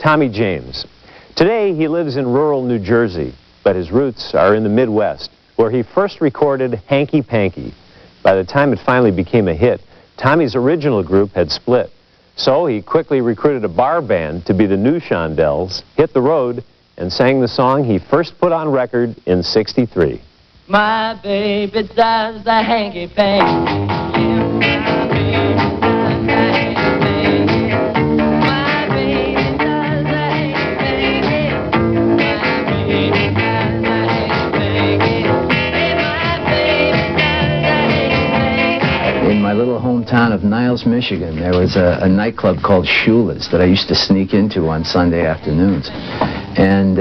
Tommy James. Today he lives in rural New Jersey, but his roots are in the Midwest, where he first recorded Hanky Panky. By the time it finally became a hit, Tommy's original group had split. So he quickly recruited a bar band to be the new Shondells, hit the road, and sang the song he first put on record in '63. My baby does the hanky-panky. In my little hometown of Niles, Michigan, there was a nightclub called Shula's that I used to sneak into on Sunday afternoons. And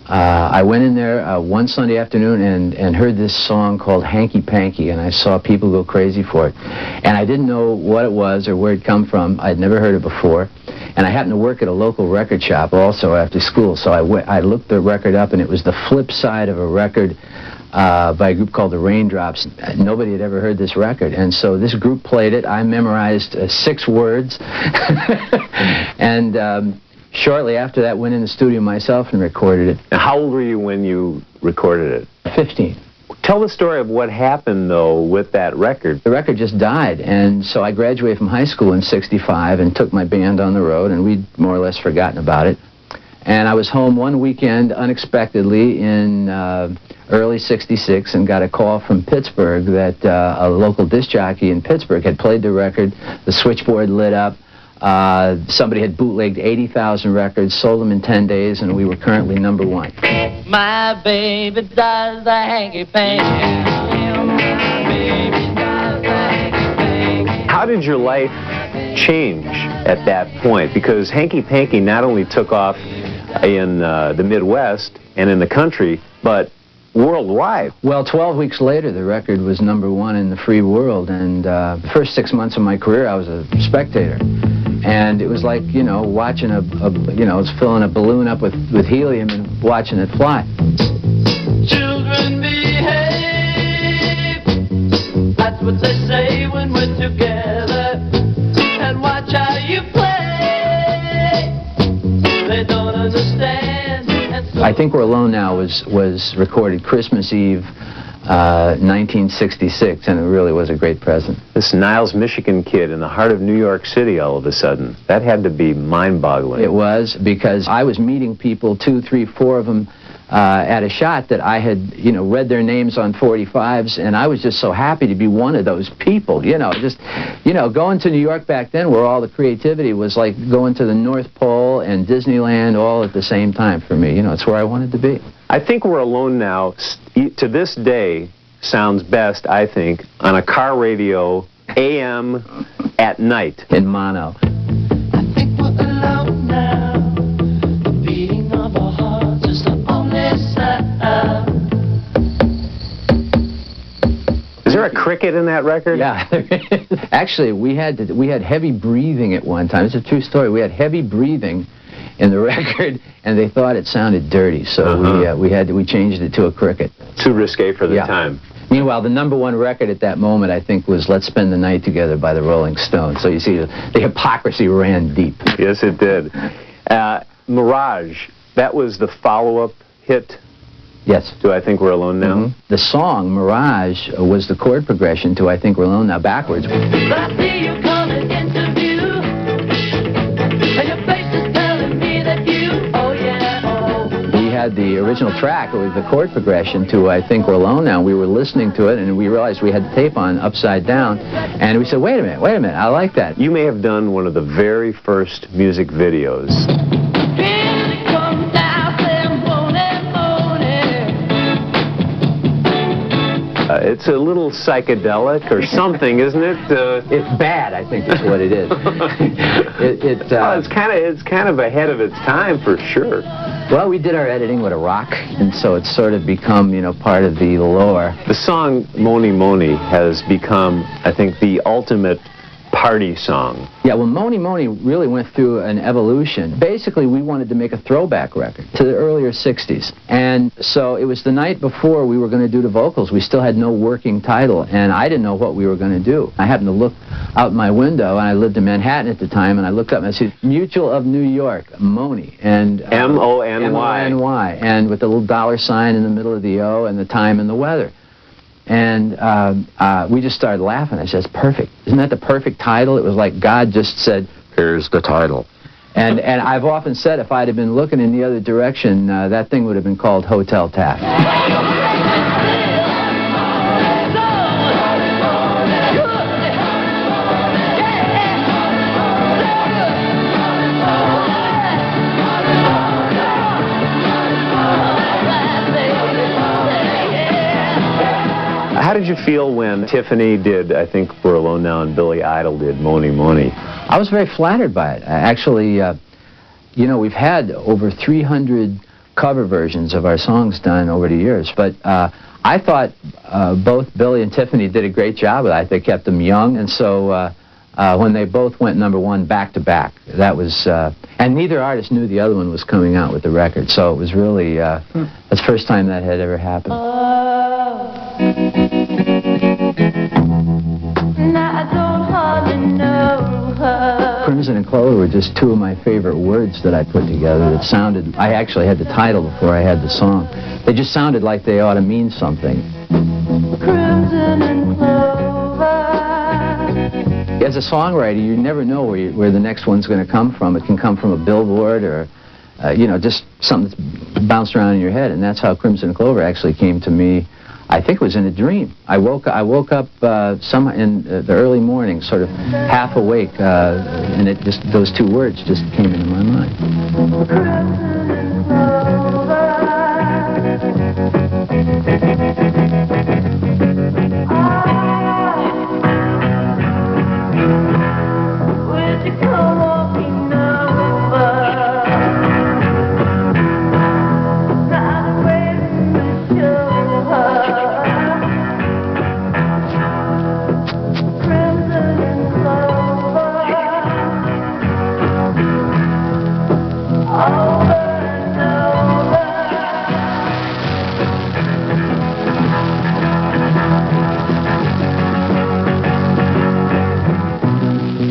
I went in there one Sunday afternoon and heard this song called Hanky Panky, and I saw people go crazy for it. And I didn't know what it was or where it come from. I'd never heard it before. And I happened to work at a local record shop also after school, so I looked the record up, and it was the flip side of a record by a group called the Raindrops. Nobody had ever heard this record, and so this group played it. I memorized 6 words, and shortly after that went in the studio myself and recorded it. Now, how old were you when you recorded it? 15. Tell the story of what happened, though, with that record. The record just died, and so I graduated from high school in '65 and took my band on the road, and we'd more or less forgotten about it. And I was home one weekend unexpectedly in early '66 and got a call from Pittsburgh that a local disc jockey in Pittsburgh had played the record. The switchboard lit up. Somebody had bootlegged 80,000 records, sold them in 10 days, and we were currently #1. My baby does the hanky-panky. How did your life change at that point? Because Hanky Panky not only took off in the Midwest and in the country, but worldwide. Well, 12 weeks later, the record was #1 in the free world, and the first 6 months of my career, I was a spectator. And it was like, you know, watching I was filling a balloon up with helium and watching it fly. Children behave, that's what they say when we're together, and watch how you play, they don't understand. I Think We're Alone Now was recorded Christmas Eve, 1966, and it really was a great present. This Niles, Michigan kid in the heart of New York City all of a sudden, that had to be mind-boggling. It was, because I was meeting people, 2, 3, 4 of them, at a shot that I had, read their names on 45s, and I was just so happy to be one of those people, going to New York back then where all the creativity was like going to the North Pole and Disneyland all at the same time for me. It's where I wanted to be. I Think We're Alone Now, to this day, sounds best, I think, on a car radio, AM, at night. In mono. I think we're alone now. The beating of our hearts is the only sound. Is there a cricket in that record? Yeah. Actually, we had heavy breathing at one time. It's a true story. We had heavy breathing in the record, and they thought it sounded dirty, so we changed it to a cricket. Too risque for the time. Meanwhile, the #1 record at that moment, I think, was Let's Spend the Night Together by the Rolling Stones. So you see, the hypocrisy ran deep. Yes, it did. Mirage, that was the follow-up hit? Yes. To I Think We're Alone Now? Mm-hmm. The song, Mirage, was the chord progression to I Think We're Alone Now, backwards. I see you coming into view, and your face is telling me that you, oh yeah, oh. We had the original track with the chord progression to I Think We're Alone Now. We were listening to it, and we realized we had the tape on upside down, and we said, wait a minute, I like that. You may have done one of the very first music videos. It's a little psychedelic or something, isn't it? It's bad, I think is what it is. It's kind of ahead of its time for sure. Well, we did our editing with a rock, and so it's sort of become, part of the lore. The song Moni Moni has become, I think, the ultimate party song. Yeah, well, Moni Moni really went through an evolution. Basically, we wanted to make a throwback record to the earlier 60s. And so it was the night before we were going to do the vocals. We still had no working title, and I didn't know what we were going to do. I happened to look out my window, and I lived in Manhattan at the time, and I looked up and I said, Mutual of New York, Moni. And M-O-N-Y. M-O-N-Y. And with the little dollar sign in the middle of the O and the time and the weather. And we just started laughing. I said, that's perfect. Isn't that the perfect title? It was like God just said, here's the title. And I've often said if I'd have been looking in the other direction, that thing would have been called Hotel Taft. How did you feel when Tiffany did, I think, We're Alone Now, and Billy Idol did Moni Moni? I was very flattered by it. Actually, you know, we've had over 300 cover versions of our songs done over the years, but I thought both Billy and Tiffany did a great job with it. They kept them young, and so when they both went #1 back to back, that was, and neither artist knew the other one was coming out with the record, so it was really, the first time that had ever happened. Crimson and Clover were just two of my favorite words that I put together that sounded, I actually had the title before I had the song. They just sounded like they ought to mean something. Crimson and Clover. As a songwriter, you never know where the next one's going to come from. It can come from a billboard or, you know, just something that's bounced around in your head, and that's how Crimson and Clover actually came to me. I think it was in a dream. I woke up some in the early morning, sort of half awake, and it just, those two words just came into my mind.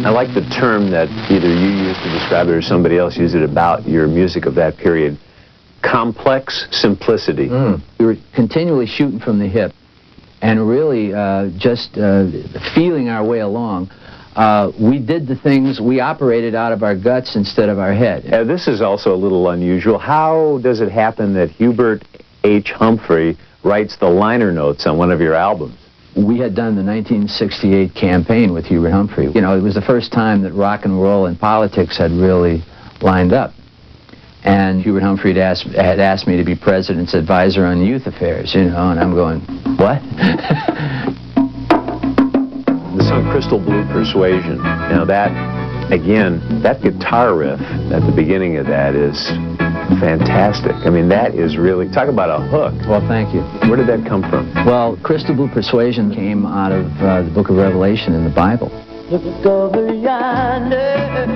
I like the term that either you used to describe it or somebody else used it about your music of that period. Complex simplicity. We were continually shooting from the hip and really just feeling our way along. We did the things, we operated out of our guts instead of our head. This is also a little unusual. How does it happen that Hubert H. Humphrey writes the liner notes on one of your albums? We had done the 1968 campaign with Hubert Humphrey. You know, it was the first time that rock and roll and politics had really lined up. And Hubert Humphrey had asked me to be president's advisor on youth affairs, you know, and I'm going, what? The song Crystal Blue Persuasion. Now that, again, that guitar riff at the beginning of that is fantastic. I mean, that is really, talk about a hook. Well, thank you. Where did that come from? Well, Crystal Blue Persuasion came out of the book of Revelation in the Bible. Look over yonder.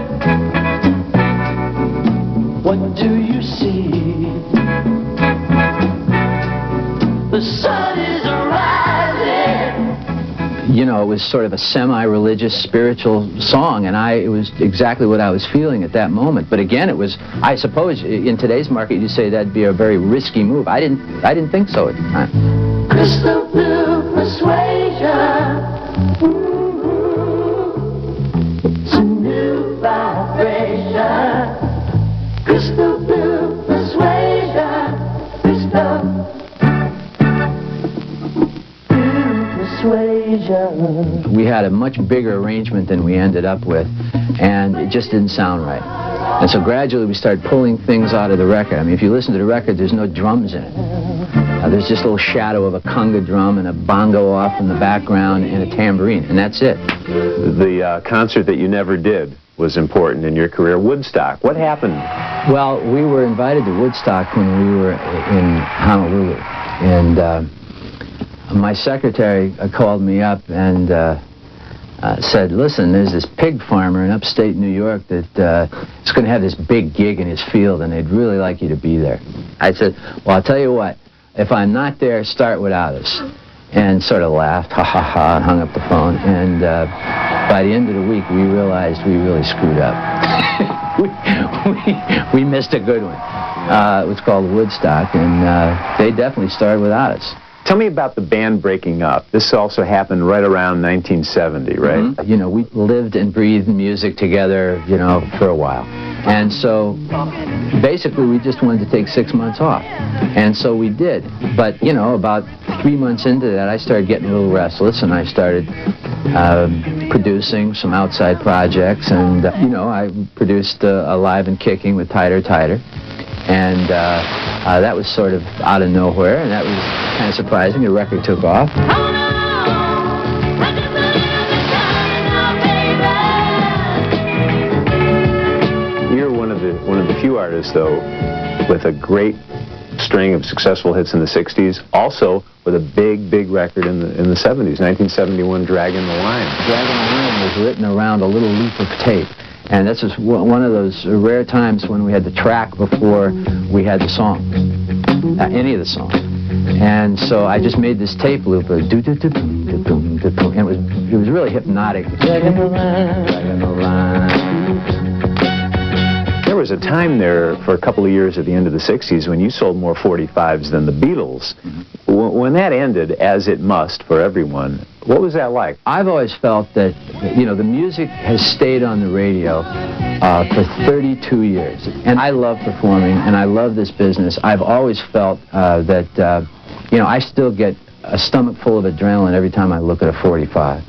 What do you see? The sun is rising. You know, it was sort of a semi-religious, spiritual song, and it was exactly what I was feeling at that moment. But again, it was, I suppose, in today's market, you'd say that'd be a very risky move. I didn't think so at the time. Crystal blue persuasion. It's a new vibration. Crystal blue persuasion. Crystal blue persuasion. We had a much bigger arrangement than we ended up with, and it just didn't sound right. And so gradually we started pulling things out of the record. I mean, if you listen to the record, there's no drums in it. There's just a little shadow of a conga drum and a bongo off in the background and a tambourine, and that's it. The concert that you never did was important in your career, Woodstock. What happened? Well, we were invited to Woodstock when we were in Honolulu, and my secretary called me up, and said, listen, there's this pig farmer in upstate New York that is going to have this big gig in his field, and they'd really like you to be there. I said, well, I'll tell you what, if I'm not there, start without us. And sort of laughed, ha ha ha, and hung up the phone. And by the end of the week, we realized we really screwed up. we missed a good one. It was called Woodstock, and they definitely started without us. Tell me about the band breaking up. This also happened right around 1970, right? Mm-hmm. You know, we lived and breathed music together, you know, for a while. And so, basically, we just wanted to take 6 months off. And so we did. But, you know, about 3 months into that, I started getting a little restless, and I started producing some outside projects. And, you know, I produced Alive and Kicking with Tighter Tighter. And that was sort of out of nowhere, and that was kind of surprising. The record took off. You're one of the few artists, though, with a great string of successful hits in the 60s, also with a big record in the 70s, 1971, Draggin' the Line. Draggin' the Line was written around a little loop of tape. And this is one of those rare times when we had the track before we had the song, any of the songs. And so I just made this tape loop of do-do-do-boom-do-boom-do-boom. And it was really hypnotic. Draggin' the line, draggin' the line. There was a time there for a couple of years at the end of the 60s when you sold more 45s than the Beatles. When that ended, as it must for everyone, what was that like? I've always felt that, you know, the music has stayed on the radio for 32 years. And I love performing, and I love this business. I've always felt that, you know, I still get a stomach full of adrenaline every time I look at a 45.